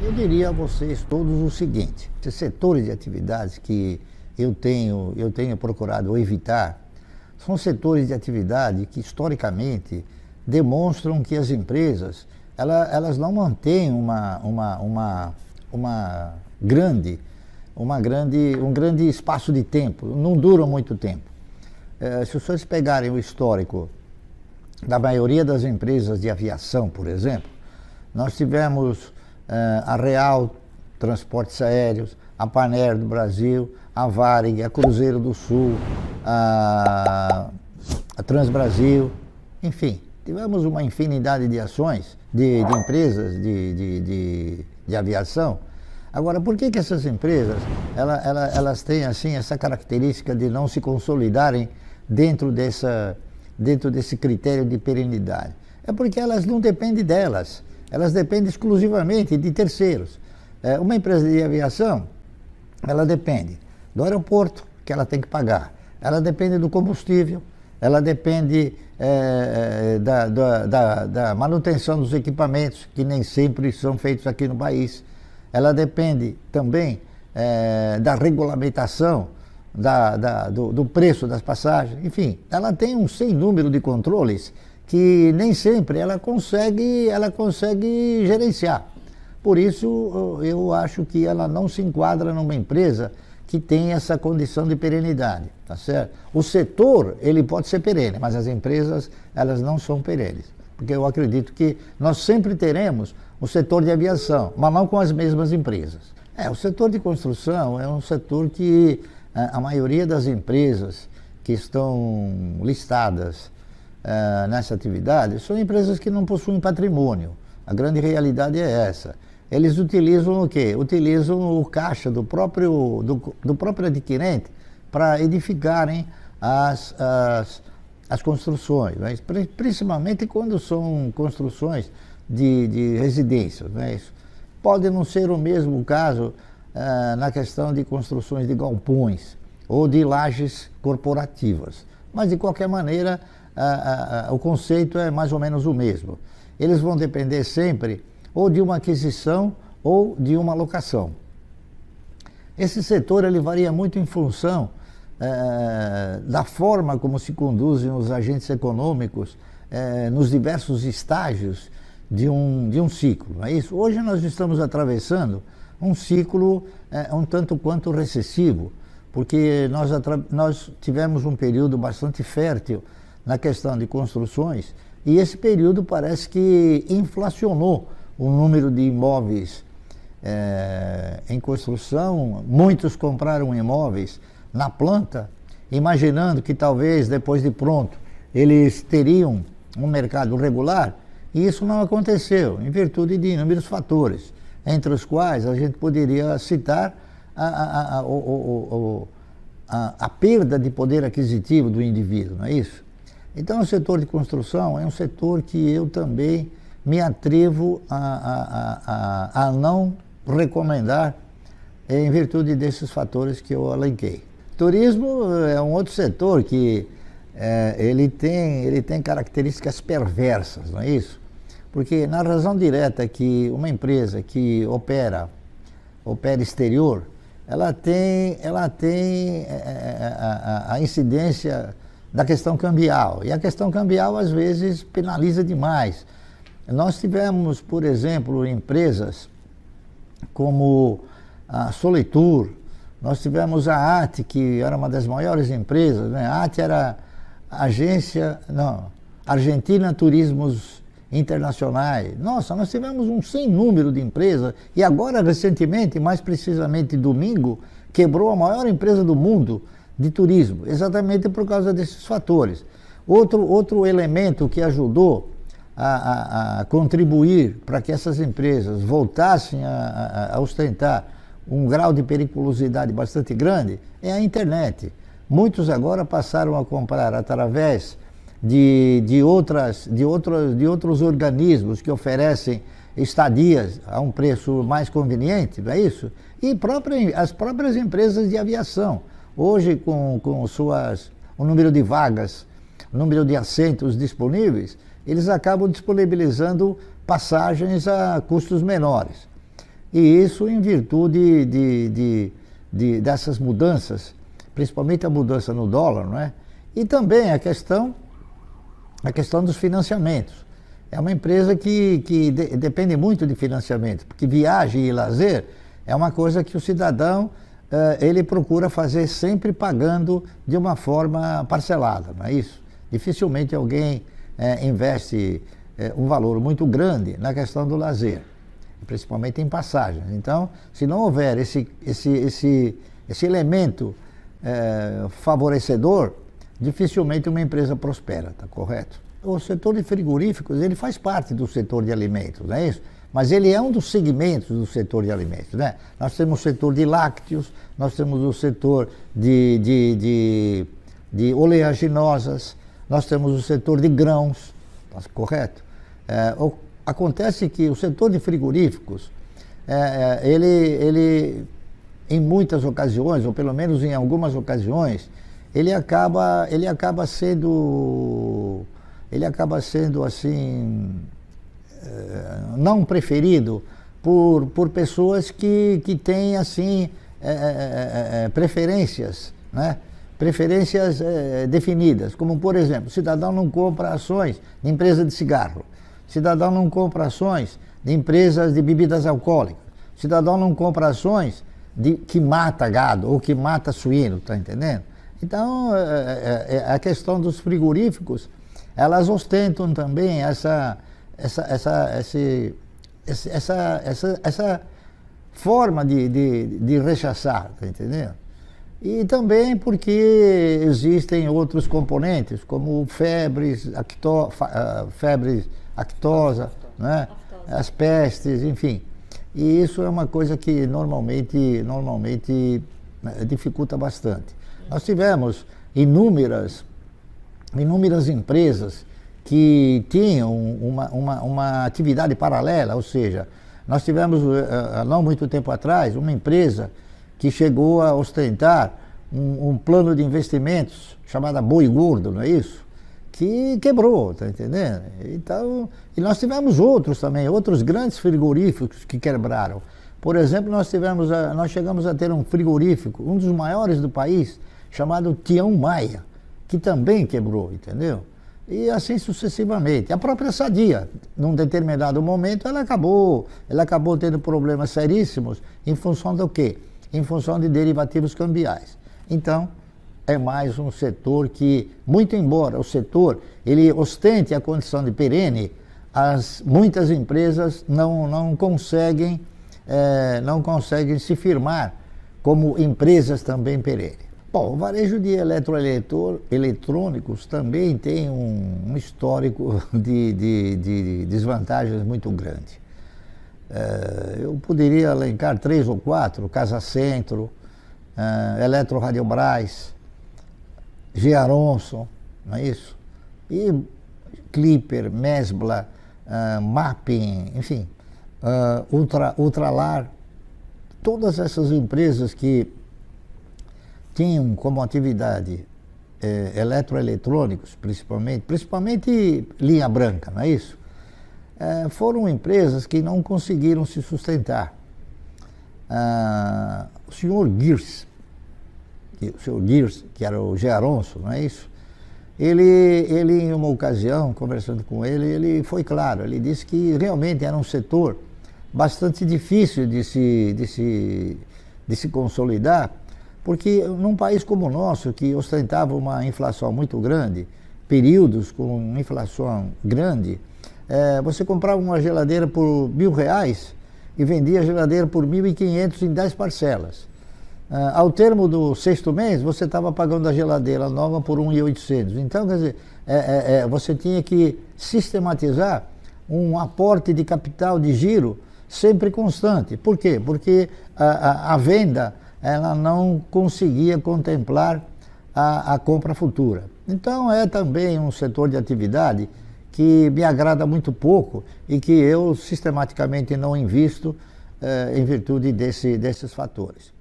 Eu diria a vocês todos o seguinte: esses setores de atividades que eu tenho procurado evitar são setores de atividade que historicamente demonstram que as empresas elas não mantêm um grande espaço de tempo, não duram muito tempo. Se vocês pegarem o histórico da maioria das empresas de aviação, por exemplo, nós tivemos a Real Transportes Aéreos, a Panair do Brasil, a Varig, a Cruzeiro do Sul, a Transbrasil, enfim, tivemos uma infinidade de ações, de empresas de aviação. Agora, por que essas empresas elas têm assim essa característica de não se consolidarem dentro desse critério de perenidade? É porque elas não dependem delas, elas dependem exclusivamente de terceiros. Uma empresa de aviação, ela depende do aeroporto, que ela tem que pagar, ela depende do combustível, ela depende da manutenção dos equipamentos, que nem sempre são feitos aqui no país, ela depende também da regulamentação, do preço das passagens, enfim, ela tem um sem número de controles que nem sempre ela consegue gerenciar. Por isso, eu acho que ela não se enquadra numa empresa que tem essa condição de perenidade, tá certo? O setor, ele pode ser perene, mas as empresas, elas não são perenes. Porque eu acredito que nós sempre teremos o setor de aviação, mas não com as mesmas empresas. O setor de construção é um setor que a maioria das empresas que estão listadas nessa atividade são empresas que não possuem patrimônio. A grande realidade é essa. Eles utilizam o quê? Utilizam o caixa do próprio adquirente para edificarem as construções, né? Principalmente quando são construções de residências, né? Pode não ser o mesmo caso na questão de construções de galpões ou de lajes corporativas, mas de qualquer maneira o conceito é mais ou menos o mesmo. Eles vão depender sempre ou de uma aquisição ou de uma locação. Esse setor ele varia muito em função da forma como se conduzem os agentes econômicos nos diversos estágios de um ciclo, não é isso? Hoje nós estamos atravessando um ciclo um tanto quanto recessivo, porque nós tivemos um período bastante fértil na questão de construções e esse período parece que inflacionou o número de imóveis em construção. Muitos compraram imóveis na planta, imaginando que talvez depois de pronto eles teriam um mercado regular, e isso não aconteceu, em virtude de inúmeros fatores, entre os quais a gente poderia citar a perda de poder aquisitivo do indivíduo, não é isso? Então o setor de construção é um setor que eu também me atrevo a não recomendar em virtude desses fatores que eu elenquei. Turismo é um outro setor que ele tem características perversas, não é isso? Porque na razão direta que uma empresa que opera exterior, ela tem a incidência da questão cambial, e a questão cambial às vezes penaliza demais. Nós tivemos, por exemplo, empresas como a Solitur, nós tivemos a AT, que era uma das maiores empresas, né? A AT era Argentina Turismos Internacionais. Nossa, nós tivemos um sem número de empresas, e agora, recentemente, mais precisamente domingo, quebrou a maior empresa do mundo de turismo, exatamente por causa desses fatores. Outro elemento que ajudou a contribuir para que essas empresas voltassem a ostentar um grau de periculosidade bastante grande é a internet. Muitos agora passaram a comprar através de outros organismos que oferecem estadias a um preço mais conveniente, não é isso? E as próprias empresas de aviação. Hoje, com o número de vagas, o número de assentos disponíveis, eles acabam disponibilizando passagens a custos menores. E isso em virtude dessas mudanças, principalmente a mudança no dólar, não é? E também a questão dos financiamentos. É uma empresa que depende muito de financiamento, porque viagem e lazer é uma coisa que o cidadão ele procura fazer sempre pagando de uma forma parcelada, não é isso? Dificilmente alguém investe um valor muito grande na questão do lazer, principalmente em passagens. Então, se não houver esse elemento favorecedor, dificilmente uma empresa prospera, tá correto? O setor de frigoríficos, ele faz parte do setor de alimentos, não é isso? Mas ele é um dos segmentos do setor de alimentos, né? Nós temos o setor de lácteos, nós temos o setor de oleaginosas, nós temos o setor de grãos, tá correto? Acontece que o setor de frigoríficos, ele em muitas ocasiões, ou pelo menos em algumas ocasiões, ele acaba sendo assim, não preferido por pessoas que têm assim preferências, né? Preferências definidas, como por exemplo, o cidadão não compra ações de empresa de cigarro, o cidadão não compra ações de empresas de bebidas alcoólicas, o cidadão não compra ações que mata gado ou que mata suíno, tá entendendo? Então, a questão dos frigoríficos, elas ostentam também essa forma de rechaçar, tá entendendo? E também porque existem outros componentes, como febres, aftosa, né? As pestes, enfim. E isso é uma coisa que normalmente dificulta bastante. Nós tivemos inúmeras empresas que tinham uma atividade paralela, ou seja, nós tivemos, não muito tempo atrás, uma empresa que chegou a ostentar um plano de investimentos chamado Boi Gordo, não é isso? Que quebrou, tá entendendo? Então, e nós tivemos outros também, outros grandes frigoríficos que quebraram. Por exemplo, nós chegamos a ter um frigorífico, um dos maiores do país, chamado Tião Maia, que também quebrou, entendeu? E assim sucessivamente. A própria Sadia, num determinado momento, ela acabou tendo problemas seríssimos em função do quê? Em função de derivativos cambiais. Então, é mais um setor que, muito embora o setor ele ostente a condição de perene, muitas empresas não conseguem se firmar como empresas também perenes. Bom, o varejo de eletrônicos também tem um histórico de desvantagens muito grande. Eu poderia elencar 3 ou 4, Casa Centro, Eletro Radiobras, Gearonson, não é isso? E Clipper, Mesbla, Mapping, enfim, Ultralar, todas essas empresas que tinham como atividade eletroeletrônicos, principalmente linha branca, não é isso? Foram empresas que não conseguiram se sustentar. O senhor Gears, que era o Gearonson, não é isso? Ele em uma ocasião, conversando com ele foi claro, ele disse que realmente era um setor bastante difícil de se consolidar, porque num país como o nosso, que ostentava uma inflação muito grande, períodos com inflação grande, você comprava uma geladeira por R$1.000 e vendia a geladeira por R$1.500 em 10 parcelas. Ao termo do 6º mês, você estava pagando a geladeira nova por R$1.800. Então, quer dizer, você tinha que sistematizar um aporte de capital de giro sempre constante. Por quê? Porque a venda ela não conseguia contemplar a compra futura. Então, é também um setor de atividade que me agrada muito pouco e que eu sistematicamente não invisto em virtude desses fatores.